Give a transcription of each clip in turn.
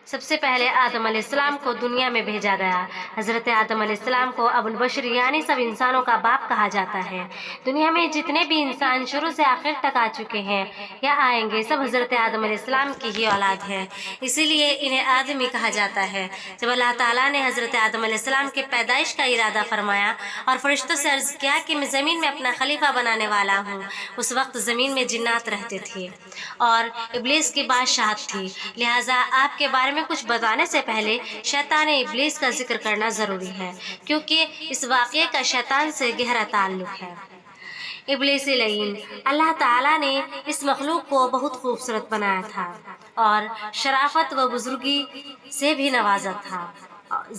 سب سے پہلے آدم علیہ السلام کو دنیا میں بھیجا گیا۔ حضرت آدم علیہ السلام کو ابو البشر یعنی سب انسانوں کا باپ کہا جاتا ہے۔ دنیا میں جتنے بھی انسان شروع سے آخر تک آ چکے ہیں یا آئیں گے، سب حضرت آدم علیہ السلام کی ہی اولاد ہے، اسی لیے انہیں آدمی کہا جاتا ہے۔ جب اللہ تعالیٰ نے حضرت آدم علیہ السلام کی پیدائش کا ارادہ فرمایا اور فرشتوں سے عرض کیا کہ میں زمین میں اپنا خلیفہ بنانے والا ہوں، اس وقت زمین میں جنات رہتے تھے اور ابلیس کی بادشاہت تھی، لہٰذا آپ کے بارے میں کچھ بتانے سے پہلے شیطان ابلیس کا ذکر کرنا ضروری ہے، کیونکہ اس واقعے کا شیطان سے گہرا تعلق ہے۔ ابلیس لعین، اللہ تعالیٰ نے اس مخلوق کو بہت خوبصورت بنایا تھا اور شرافت و بزرگی سے بھی نوازا تھا،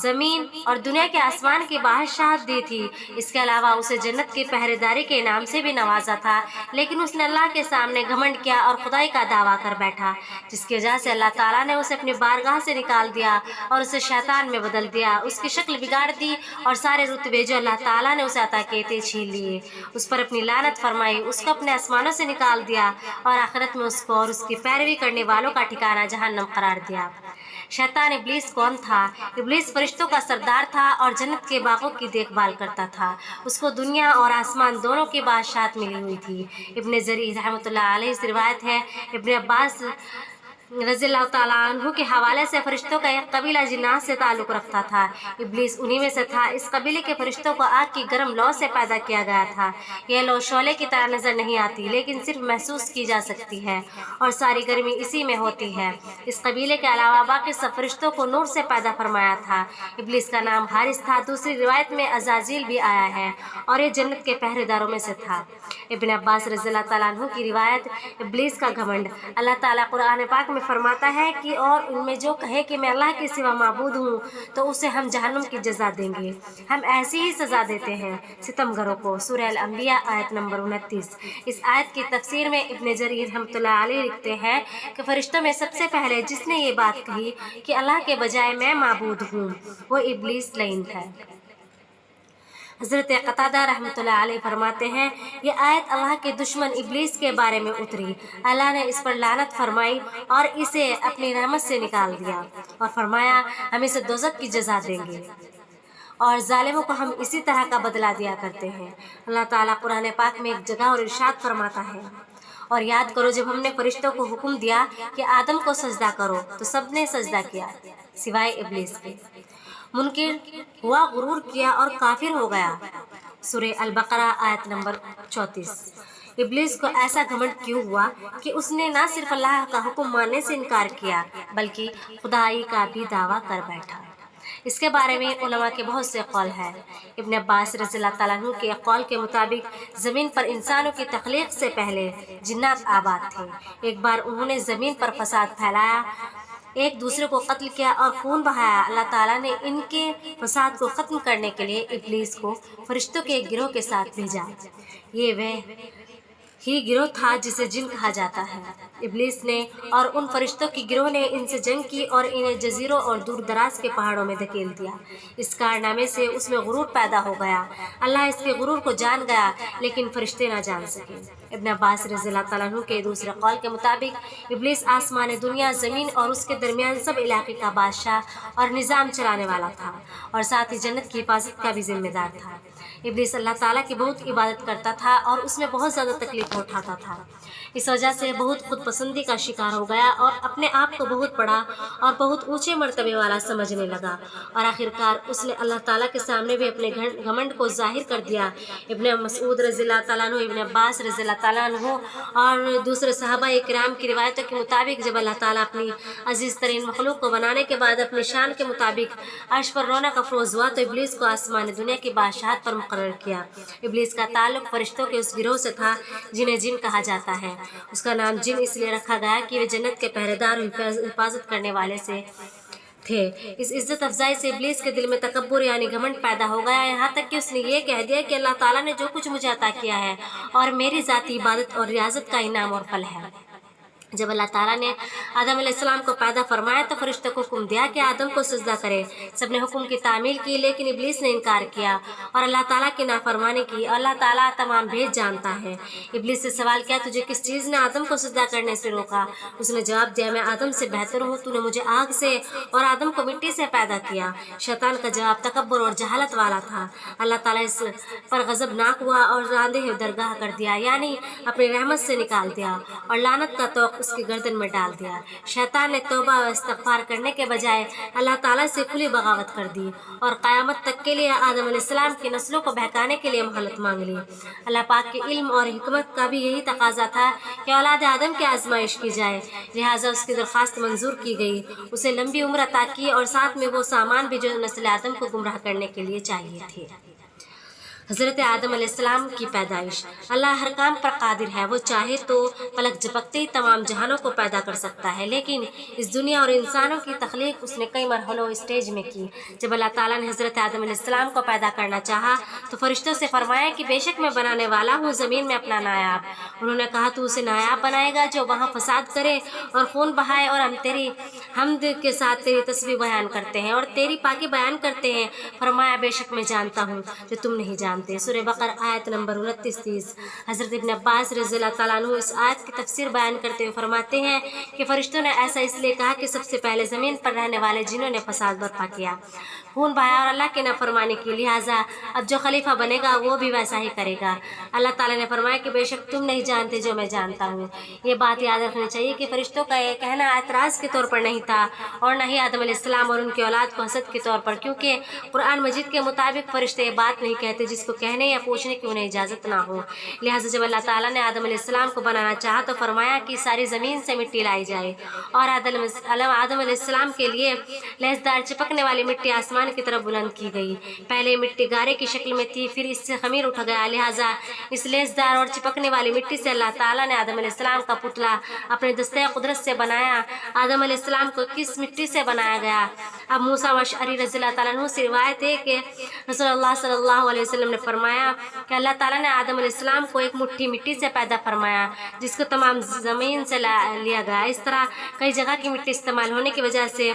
زمین اور دنیا کے آسمان کی بادشاہت دی تھی، اس کے علاوہ اسے جنت کی پہرے داری کے انعام سے بھی نوازا تھا، لیکن اس نے اللہ کے سامنے گھمنڈ کیا اور خدائی کا دعویٰ کر بیٹھا، جس کی وجہ سے اللہ تعالیٰ نے اسے اپنی بارگاہ سے نکال دیا اور اسے شیطان میں بدل دیا، اس کی شکل بگاڑ دی اور سارے رتبے جو اللہ تعالیٰ نے اسے عطا کیے تھے چھین لیے، اس پر اپنی لعنت فرمائی، اس کو اپنے آسمانوں سے نکال دیا اور آخرت میں اس کو اور اس کی پیروی کرنے والوں کا ٹھکانہ جہنم قرار دیا۔ شیطان ابلیس کون تھا؟ ابلیس فرشتوں کا سردار تھا اور جنت کے باغوں کی دیکھ بھال کرتا تھا، اس کو دنیا اور آسمان دونوں کی بادشاہت ملی ہوئی تھی۔ ابن جریر رحمۃ اللہ علیہ سے روایت ہے، ابن عباس رضی اللہ تعالیٰ عنہ کے حوالے سے فرشتوں کا ایک قبیلہ جنات سے تعلق رکھتا تھا، ابلیس انہی میں سے تھا۔ اس قبیلے کے فرشتوں کو آگ کی گرم لو سے پیدا کیا گیا تھا، یہ لو شعلے کی طرح نظر نہیں آتی لیکن صرف محسوس کی جا سکتی ہے اور ساری گرمی اسی میں ہوتی ہے۔ اس قبیلے کے علاوہ باقی سب فرشتوں کو نور سے پیدا فرمایا تھا۔ ابلیس کا نام حارث تھا، دوسری روایت میں عزازیل بھی آیا ہے اور یہ جنت کے پہرے داروں میں سے تھا۔ ابن عباس رضی اللہ تعالیٰ عنہ کی روایت، ابلیس کا گھمنڈ، اللہ تعالیٰ قرآن پاک میں فرماتا ہے کہ اور ان میں جو کہے کہ میں اللہ کے سوا معبود ہوں تو اسے ہم جہنم کی جزا دیں گے، ہم ایسی ہی سزا دیتے ہیں ستمگروں کو۔ سورہ الانبیاء آیت نمبر 29۔ اس آیت کی تفسیر میں ابن جریر رحمۃ اللہ علیہ لکھتے ہیں کہ فرشتوں میں سب سے پہلے جس نے یہ بات کہی کہ اللہ کے بجائے میں معبود ہوں، وہ ابلیس لعین ہے۔ حضرت قتادہ رحمۃ اللہ علیہ فرماتے ہیں، یہ آیت اللہ کے دشمن ابلیس کے بارے میں اتری، اللہ نے اس پر لعنت فرمائی اور اسے اپنی رحمت سے نکال دیا اور فرمایا ہم اسے دوزخ کی جزا دیں گے اور ظالموں کو ہم اسی طرح کا بدلہ دیا کرتے ہیں۔ اللہ تعالیٰ قرآن پاک میں ایک جگہ اور ارشاد فرماتا ہے، اور یاد کرو جب ہم نے فرشتوں کو حکم دیا کہ آدم کو سجدہ کرو تو سب نے سجدہ کیا سوائے ابلیس کے، منکر ہوا، غرور کیا اور کافر ہو گیا۔ سورہ البقرہ آیت نمبر 34۔ ابلیس کو ایسا گھمنڈ کیوں ہوا کہ اس نے نہ صرف اللہ کا حکم ماننے سے انکار کیا بلکہ خدائی کا بھی دعویٰ کر بیٹھا؟ اس کے بارے میں علماء کے بہت سے قول ہیں۔ ابن عباس رضی اللہ تعالیٰ عنہ کے قول کے مطابق زمین پر انسانوں کی تخلیق سے پہلے جنات آباد تھے، ایک بار انہوں نے زمین پر فساد پھیلایا، ایک دوسرے کو قتل کیا اور خون بہایا۔ اللہ تعالیٰ نے ان کے فساد کو ختم کرنے کے لیے ابلیس کو فرشتوں کے ایک گروہ کے ساتھ بھیجا، یہ وہ ہی گروہ تھا جسے جن کہا جاتا ہے۔ ابلیس نے اور ان فرشتوں کی گروہ نے ان سے جنگ کی اور انہیں جزیروں اور دور دراز کے پہاڑوں میں دھکیل دیا، اس کارنامے سے اس میں غرور پیدا ہو گیا، اللہ اس کے غرور کو جان گیا لیکن فرشتے نہ جان سکے۔ ابن عباس رضی اللہ تعالیٰ عنہ کے دوسرے قول کے مطابق ابلیس آسمان، دنیا، زمین اور اس کے درمیان سب علاقے کا بادشاہ اور نظام چلانے والا تھا اور ساتھ ہی جنت کی حفاظت کا بھی ذمہ دار تھا۔ ابلیس اللہ تعالیٰ کی بہت عبادت کرتا تھا اور اس میں بہت زیادہ تکلیف اٹھاتا تھا، اس وجہ سے بہت خود پسندی کا شکار ہو گیا اور اپنے آپ کو بہت بڑا اور بہت اونچے مرتبے والا سمجھنے لگا اور آخرکار اس نے اللہ تعالیٰ کے سامنے بھی اپنے گھمنڈ کو ظاہر کر دیا۔ ابن مسعود رضی اللہ تعالیٰ عنہ، ابن عباس رضی اللہ تعالیٰ عنہ اور دوسرے صحابہ کرام کی روایتوں کے مطابق جب اللہ تعالیٰ اپنی عزیز ترین مخلوق کو بنانے کے بعد اپنی شان کے مطابق عرش پر رونق افروز ہوا تو ابلیس کو آسمان دنیا کی بادشاہت پر مقرر کیا۔ ابلیس کا تعلق فرشتوں کے اس گروہ سے تھا جنہیں جن کہا جاتا ہے، اس کا نام جن اس لیے رکھا گیا کہ وہ جنت کے پہرے دار اور حفاظت کرنے والے سے تھے۔ اس عزت افزائی سے ابلیس کے دل میں تکبر یعنی گھمنڈ پیدا ہو گیا، یہاں تک کہ اس نے یہ کہہ دیا کہ اللہ تعالیٰ نے جو کچھ مجھے عطا کیا ہے اور میری ذاتی عبادت اور ریاضت کا انعام اور پھل ہے، जब अल्लाह ताला ने आदम अलैहिस्सलाम को पैदा फरमाया तो फरिश्तों को हुक्म दिया कि आदम को सजदा करे। सब ने हुक्म की तामील की, लेकिन इब्लीस ने इनकार किया और अल्लाह ताला की नाफरमानी की। अल्लाह ताला तमाम भेद जानता है। इब्लीस से सवाल किया, तुझे किस चीज़ ने आदम को सजदा करने से रोका? उसने जवाब दिया, मैं आदम से बेहतर हूँ, तूने मुझे आग से और आदम को मिट्टी से पैदा किया। शैतान का जवाब तकब्बुर और जहालत वाला था। अल्लाह ताला इस पर गज़बनाक हुआ और रांदे दरगाह कर दिया, यानी अपनी रहमत से निकाल दिया और लानत का तोक उसकी गर्दन में डाल दिया। शैतान ने तौबा व इस्तग़फ़ार करने के बजाय अल्लाह ताला से खुली बगावत कर दी और क़यामत तक के लिए आदम अलैहिस्सलाम की नस्लों को बहकाने के लिए मोहलत मांग ली। अल्लाह पाक के इल्म और हिकमत का भी यही तकाजा था कि औलाद आदम की आजमाइश की जाए, लिहाजा उसकी दरख्वास्त मंजूर की गई। उसे लंबी उम्र अता की और साथ में वो सामान भी जो नस्ल आदम को गुमराह करने के लिए चाहिए थे। हज़रत आदम अलैहिस्सलाम की पैदाइश। अल्लाह हर काम पर कादिर है। वो चाहे तो पलक झपकते ही तमाम जहानों को पैदा कर सकता है, लेकिन इस दुनिया और इंसानों की तख्लीक उसने कई मरहलों स्टेज में की। जब अल्लाह ताला ने हज़रत आदम अलैहिस्सलाम को पैदा करना चाहा तो फरिश्तों से फरमाया कि बेशक मैं बनाने वाला हूँ ज़मीन में अपना नायाब। उन्होंने कहा, तू उसे नायाब बनाएगा जो वहाँ फसाद करे और खून बहाए, और हम तेरी हमद के साथ तेरी तस्बीह बयान करते हैं और तेरी पाकी बयान करते हैं। फरमाया, बेशक मैं जानता हूँ जो तुम नहीं जानते। सूरह बकरा आयत नंबर 29-30। हज़रत इब्न अब्बास रज़ियल्लाहु ताला अन्हु इस आयत की तफसीर बयान करते हुए फरमाते हैं कि फरिश्तों ने ऐसा इसलिए कहा कि सबसे पहले ज़मीन पर रहने वाले जिन्हों ने फसाद बर्पा किया, खून बहाया और अल्लाह की नाफरमानी की, लिहाजा अब जो खलीफा बनेगा वो भी वैसा ही करेगा। अल्लाह ताला ने फरमाया कि बेशक तुम नहीं जानते जो मैं जानता हूँ। ये बात याद रखनी चाहिए कि फरिश्तों का ये कहना एतराज़ के तौर पर नहीं था और न ही आदम अलैहिस्सलाम और उनकी औलाद को हसद के तौर पर, क्योंकि कुरान मजीद के मुताबिक फरिश्ते ये बात नहीं कहते जिसको कहने या पूछने की उन्हें इजाज़त ना हो। लिहाजा जब अल्लाह ताला ने आदम अलैहिस्सलाम को बनाना चाहा तो फरमाया कि सारी ज़मीन से मिट्टी लाई जाए और आदम अलैहिस्सलाम के लिए लहसदार चिपकने वाली मिट्टी आसमान की तरफ बुलंद की गई। पहले मिट्टी गारे की शक्ल में थी, फिर इससे खमीर उठ गया। लिहाजा इस लहसदार और चिपकने वाली मिट्टी से अल्लाह ताला ने आदम अलैहिस्सलाम का पुतला अपने दस्ते कुदरत से बनाया। आदम अलैहिस्सलाम को किस मिट्टी से बनाया गया? अब मूसा अशअरी रज़ियल्लाहु ताला अन्हु से रिवायत है कि रसूलुल्लाह सल्लल्लाहु अलैहि वसल्लम ने फरमाया कि अल्लाह ताला ने आदम अलैहिस्सलाम को एक मुट्ठी मिट्टी से पैदा फरमाया जिसको तमाम ज़मीन से लिया गया। इस तरह कई जगह की मिट्टी इस्तेमाल होने की वजह से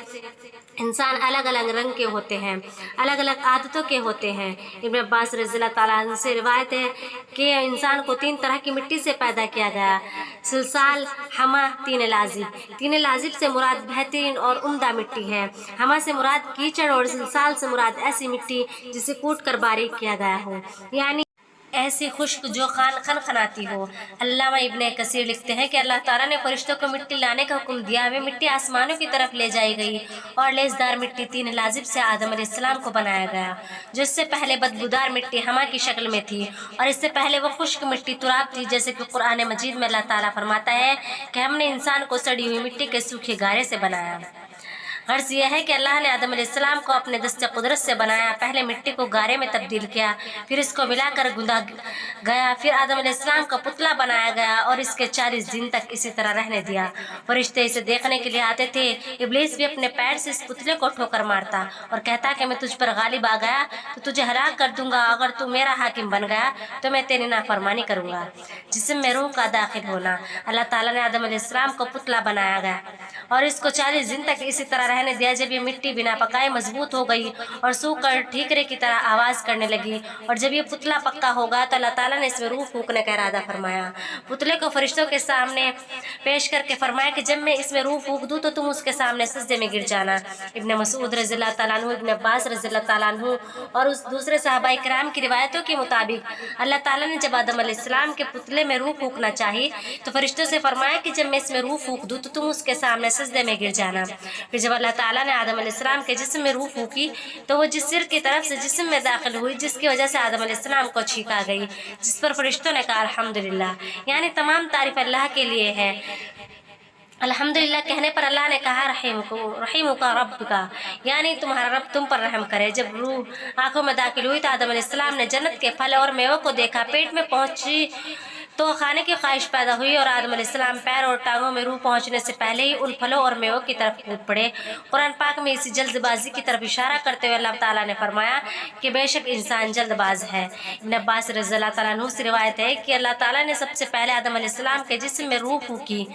इंसान अलग अलग रंग के होते हैं, अलग अलग आदतों के होते हैं। इब्न अब्बास रज़ियल्लाहु ताला अन्हु से रिवायत है कि इंसान को 3 तरह की मिट्टी से पैदा किया गया, सिलसाल, हमा, तीन लाजिब। तीन लाजिब से मुराद बेहतरीन और उम्दा मिट्टी है। हमा से मुराद कीचड़ और सिलसाल से मुराद ऐसी मिट्टी जिसे कूट कर बारीक किया गया हो, यानी ऐसी खुश्क जो खनखनाती हो। अल्लामा इब्ने कसीर लिखते हैं कि अल्लाह ताला ने फरिश्तों को मिट्टी लाने का हुक्म दिया। वे मिट्टी आसमानों की तरफ ले जाई गई और लेसदार मिट्टी 3 लाजिब से आदम अलैहिस्सलाम को बनाया गया, जो इससे पहले बदबूदार मिट्टी हमा की शक्ल में थी और इससे पहले वो खुश्क मिट्टी तुराब थी। जैसे कि कुरान मजीद में अल्लाह ताला फरमाता है कि हमने इंसान को सड़ी हुई मिट्टी के सूखे गारे से बनाया। गर्ज यह है कि अल्लाह ने आदम अलैहिस्सलाम को अपने दस्ते कुदरत से बनाया। पहले मिट्टी को गारे में तब्दील किया, फिर इसको मिलाकर गूंदा गया, फिर आदम अलैहिस्सलाम का पुतला बनाया गया और इसके 40 दिन तक इसी तरह रहने दिया। फरिश्ते इसे देखने के लिए आते थे। इब्लीस भी अपने पैर से इस पुतले को ठोकर मारता और कहता कि मैं तुझ पर गालिब आ गया तो तुझे हलाक कर दूंगा। अगर तू मेरा हाकिम बन गया तो मैं तेरी नाफरमानी करूंगा। जिस्म में रूह का दाखिल होना। अल्लाह ताला ने आदम अलैहिस्सलाम को पुतला बनाया गया और इसको 40 दिन तक इसी तरह रहने दिया। जब ये मिट्टी बिना पकाए मजबूत हो गई और सूख कर ठीकरे की तरह आवाज़ करने लगी और जब ये पुतला पक्का होगा तो अल्लाह ताला ने इसमें रूह फूंकने का इरादा फरमाया। पुतले को फरिश्तों के सामने पेश करके फरमाया कि जब मैं इसमें रूह फूंक दूँ तो तुम उसके सामने सजदे में गिर जाना। इब्न मसूद रज़ियल्लाहु ताला अन्हु, इब्न अब्बास रज़ियल्लाहु ताला अन्हु और उस दूसरे सहाबाए किराम की रिवायतों के मुताबिक अल्लाह ताला ने जब आदम अलैहिस्सलाम के पुतले में रूह फूंकना चाही तो फरिश्तों से फरमाया कि जब मैं इसमें रूह फूंक दूँ तो तुम उसके सामने सजदे में गिर जाना। फिर जब अल्लाह ताला ने आदम अलैहिस्सलाम के जिस्म में रूह फूंकी तो वो जिस सिर की तरफ से जिस्म में दाखिल हुई जिसकी वजह से आदम अलैहिस्सलाम को छींक आ गई, जिस पर फरिश्तों ने कहा अल्हम्दुलिल्लाह, यानी तमाम तारीफ अल्लाह के लिए है। अल्हम्दुलिल्लाह कहने पर अल्लाह ने कहा रहीमुका रब्बुका, यानी तुम्हारा रब तुम पर रहम करे। जब रूह आंखों में दाखिल हुई तो आदम अलैहिस्सलाम ने जन्नत के फल और मेवों को देखा। पेट में पहुंची तो खाने की ख्वाहिश पैदा हुई और आदम अलैहिस्सलाम पैर और टांगों में रूह पहुंचने से पहले ही उन फलों और मेवों की तरफ कूद पड़े। कुरान पाक में इसी जल्दबाजी की तरफ इशारा करते हुए अल्लाह ताला ने फरमाया कि बेशक इंसान जल्दबाज है। इब्न अब्बास रज़ियल्लाहु ताला अन्हु से रिवायत है कि अल्लाह ताला ने सबसे पहले आदम अलैहिस्सलाम के जिस्म में रूह फूंकी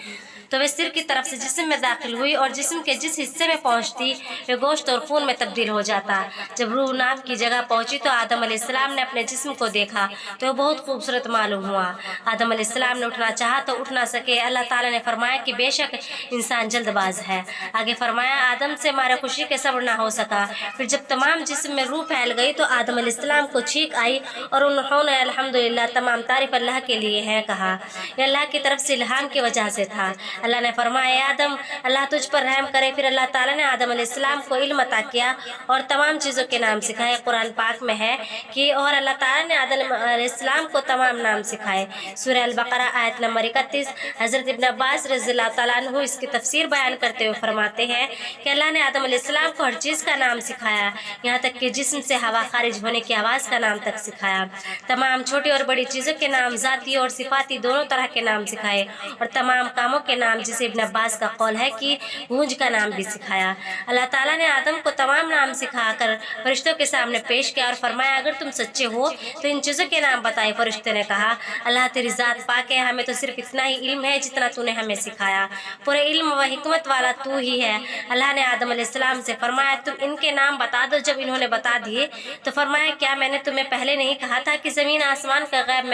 तो वे सिर की तरफ से जिस्म में दाखिल हुई और जिस्म के जिस हिस्से में पहुंचती वे गोश्त और खून में तब्दील हो जाता। जब रूह नाफ की जगह पहुंची तो आदम अलैहिस्सलाम ने अपने जिस्म को देखा तो वह बहुत खूबसूरत मालूम हुआ। आदम अलैहिस्सलाम ने उठना चाहा तो उठ ना सके। अल्लाह ताला ने फरमाया कि बेशक इंसान जल्दबाज है। आगे फरमाया आदम से मारे खुशी के सब्र ना हो सका। फिर जब तमाम जिस्म में रूह फैल गई तो आदम अलैहिस्सलाम को छींक आई और उन्होंने अल्हम्दुलिल्लाह तमाम तारीफ अल्लाह के लिए है कहा। यह अल्लाह की तरफ से इल्हाम की वजह से था। अल्लाह ने फरमाया आदम अल्लाह तुझ पर रहम करे। फिर अल्लाह ताला ने आदम अलैहिस्सलाम को इल्म अता किया और तमाम चीज़ों के नाम सिखाए। कुरान पाक में है कि और अल्लाह ताला ने आदम अलैहिस्सलाम को तमाम नाम सिखाए। सूरह अल-बकरा आयत नंबर 31। हज़रत इब्न अब्बास रज़ियल्लाहु ताला अन्हु इसकी तफसीर बयान करते हुए फरमाते हैं कि अल्लाह ने आदम अलैहिस्सलाम को हर चीज़ का नाम सिखाया, यहाँ तक कि जिस्म से हवा खारिज होने की आवाज़ का नाम तक सिखाया। तमाम छोटी और बड़ी चीज़ों के नाम, ज़ाती और सिफाती दोनों तरह के नाम सिखाए और तमाम कामों के नाम, जिसे इब्न अब्बास का कौल है कि गूंज का नाम भी सिखाया। अल्लाह ताला ने आदम को तमाम नाम सिखाकर फरिश्तों के सामने पेश किया और फरमाया अगर तुम सच्चे हो तो इन चीज़ों के नाम बताए। फरिश्ते ने कहा अल्लाह तेरी ज़ात पाक है, हमें तो सिर्फ इतना ही इल्म है जितना तूने हमें सिखाया। पूरे इल्म व हिकमत वाला तू ही है। अल्लाह ने आदम अलैहिस्सलाम से फरमाया तुम इनके नाम बता दो। जब इन्होंने बता दिए तो फरमाया क्या मैंने तुम्हें पहले नहीं कहा था कि ज़मीन आसमान का गैब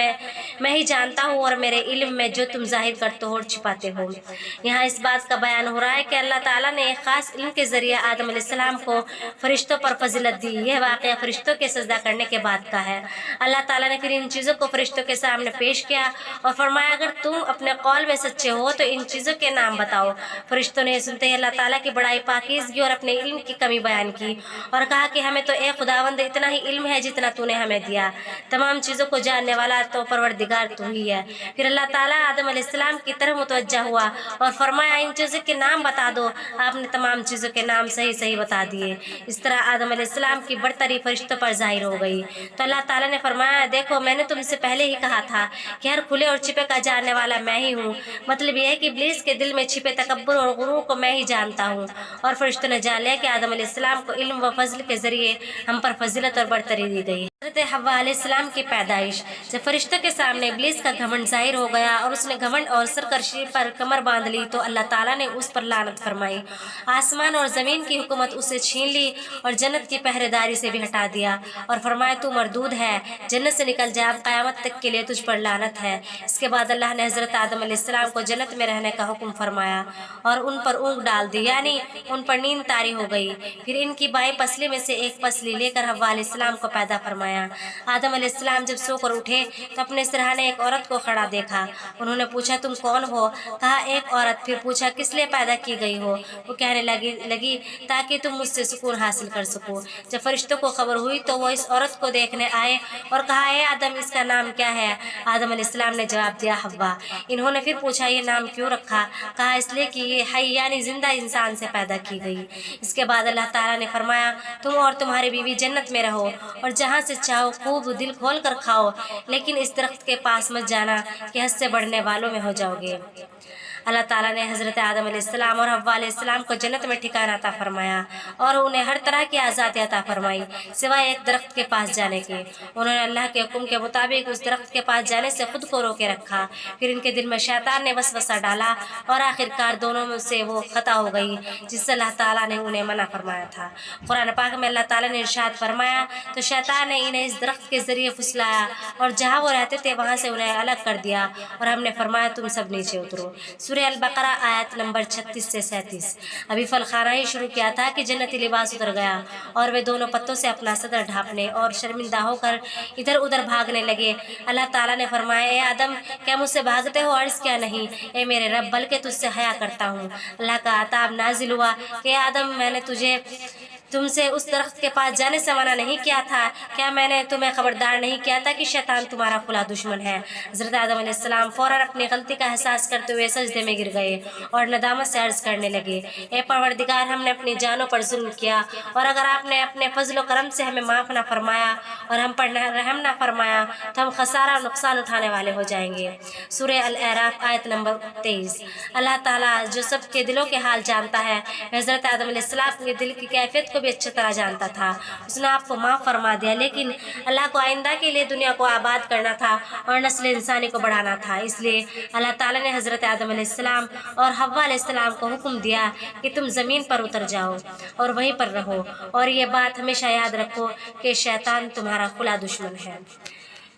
मैं ही जानता हूँ और मेरे इल्म में जो तुम जाहिर करते हो और छिपाते हो। यहाँ इस बात का बयान हो रहा है कि अल्लाह ताला ने एक ख़ास इल्म के ज़रिए आदम अलैहिस्सलाम को फरिश्तों पर फजीलत दी। यह वाक़या फरिश्तों के सजदा करने के बाद का है। अल्लाह ताला ने फिर इन चीज़ों को फरिश्तों के सामने पेश किया और फरमाया अगर तुम अपने कौल में सच्चे हो तो इन चीज़ों के नाम बताओ। फरिश्तों ने सुनते ही अल्लाह ताला की बड़ाई, पाकीज़गी और अपने इल्म की कमी बयान की और कहा कि हमें तो एक खुदावंद इतना ही इल्म है जितना तूने हमें दिया। तमाम चीज़ों को जानने वाला तो परवरदिगार तू ही है। फिर अल्लाह ताला आदम अलैहिस्सलाम की तरफ मुतवज्जा हुआ और फरमाया इन चीज़ों के नाम बता दो। आपने तमाम चीज़ों के नाम सही सही बता दिए। इस तरह आदम अलैहिस्सलाम की बरतरी फरिश्तों पर जाहिर हो गई। तो अल्लाह ताला ने फरमाया देखो मैंने तुमसे पहले ही कहा था कि हर खुले और छिपे का जानने वाला मैं ही हूँ। मतलब यह है कि इब्लीस के दिल में छिपे तकब्बुर और गुरूर को मैं ही जानता हूँ। और फरिश्तों ने जान लिया कि आदम अलैहिस्सलाम को इल्म व फजल के ज़रिए हम पर फजीलत और बरतरी दी गई। हज़रत हव्वा अलैहिस्सलाम की पैदाइश। जब फरिश्तों के सामने इब्लीस का घमंड जाहिर हो गया और उसने घमंड और सरकशी पर कमर बांध ली तो अल्लाह ताला ने उस पर लानत फरमाई। आसमान और ज़मीन की हुकूमत उससे छीन ली और जन्नत की पहरेदारी से भी हटा दिया और फरमाया तू मरदूद है, जन्नत से निकल जा, अब क़यामत तक के लिए तुझ पर लानत है। इसके बाद अल्लाह ने हज़रत आदम अलैहिस्सलाम को जन्नत में रहने का हुक्म फरमाया और उन पर ऊँग डाल दी, यानी उन पर नींद तारी हो गई। फिर इनकी बाएं पसली में से एक पसली लेकर हव्वा अलैहिस्सलाम को पैदा फरमाया। आदम अलैहिस्सलाम जब सोकर उठे तो अपने सिरहाने एक औरत को खड़ा देखा। उन्होंने पूछा तुम कौन हो? कहा एक औरत। फिर पूछा किस लिए पैदा की गई हो? वो कहने लगी ताकि तुम मुझसे सुकून हासिल कर सको। जब फरिश्तों को खबर हुई तो वो इस औरत को देखने आए और कहा ए आदम इसका नाम क्या है? आदम अलैहिस्सलाम ने जवाब दिया हव्वा। इन्होंने फिर पूछा ये नाम क्यों रखा? कहा इसलिए कि ये हई यानी जिंदा इंसान से पैदा की गई। इसके बाद अल्लाह ताला ने फरमाया तुम और तुम्हारी बीवी जन्नत में रहो और जहाँ से चाहो खूब दिल खोल कर खाओ, लेकिन इस दरख्त के पास मत जाना कि हद से बढ़ने वालों में हो जाओगे। अल्लाह ताला ने हज़रत आदम अलैहिस्सलाम और हव्वा अलैहिस्सलाम को जन्नत में ठिकाना अता फरमाया और उन्हें हर तरह की आज़ादी अता फरमाई सिवाय एक दरख्त के पास जाने के। उन्होंने अल्लाह के हुक्म के मुताबिक उस दरख्त के पास जाने से खुद को रोके रखा। फिर इनके दिल में शैतान ने वसवसा डाला और आखिरकार दोनों में से वो खता हो गई जिससे अल्लाह ताला ने उन्हें मना फरमाया था। कुरान पाक में अल्लाह ताला ने इरशाद फरमाया तो शैतान ने इन्हें इस दरख्त के ज़रिए फुसलाया और जहाँ वो रहते थे वहाँ से उन्हें अलग कर दिया और हमने फरमाया तुम सब नीचे उतरो। सूरह अल-बकरा आयत नंबर 36 से 37। अभी फलखाना ही शुरू किया था कि जन्नती लिबास उतर गया और वे दोनों पत्तों से अपना सदर ढांपने और शर्मिंदा होकर इधर उधर भागने लगे। अल्लाह ताला ने फरमाया ए आदम क्या मुझसे भागते हो? अर्ज़ क्या नहीं ए मेरे रब, बल्कि तुझसे हया करता हूँ। अल्लाह का अताब नाजिल हुआ कि आदम मैंने तुमसे उस दरख्त के पास जाने से मना नहीं किया था? क्या मैंने तुम्हें खबरदार नहीं किया था कि शैतान तुम्हारा खुला दुश्मन है? हज़रत आदम अलैहिस्सलाम फ़ौरन अपनी गलती का एहसास करते हुए सजदे में गिर गए और नदामत से अर्ज़ करने लगे ए परवरदिगार, हमने अपनी जानों पर जुल्म किया और अगर आपने अपने फजल व करम से हमें माफ़ ना फरमाया और हम पर रहम ना फरमाया तो हम खसारा और नुकसान उठाने वाले हो जाएंगे। सूरह अल-अराफ आयत नंबर 23। अल्लाह ताला जो सबके दिलों के हाल जानता है, हज़रत आदम अलैहिस्सलाम के दिल की कैफियत को भी अच्छी तरह जानता था, उसने आपको माफ़ फरमा दिया, लेकिन अल्लाह को आइंदा के लिए दुनिया को आबाद करना था और नस्ल इंसानी को बढ़ाना था। इसलिए अल्लाह ताला ने हज़रत आदम अलैहिस्सलाम और हव्वा अलैहिस्सलाम को हुक्म दिया कि तुम ज़मीन पर उतर जाओ और वहीं पर रहो, और ये बात हमेशा याद रखो कि शैतान तुम्हारा खुला दुश्मन है।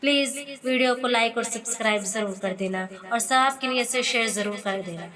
प्लीज़ वीडियो को लाइक और सब्सक्राइब ज़रूर कर देना और सबके लिए इसे शेयर ज़रूर कर देना।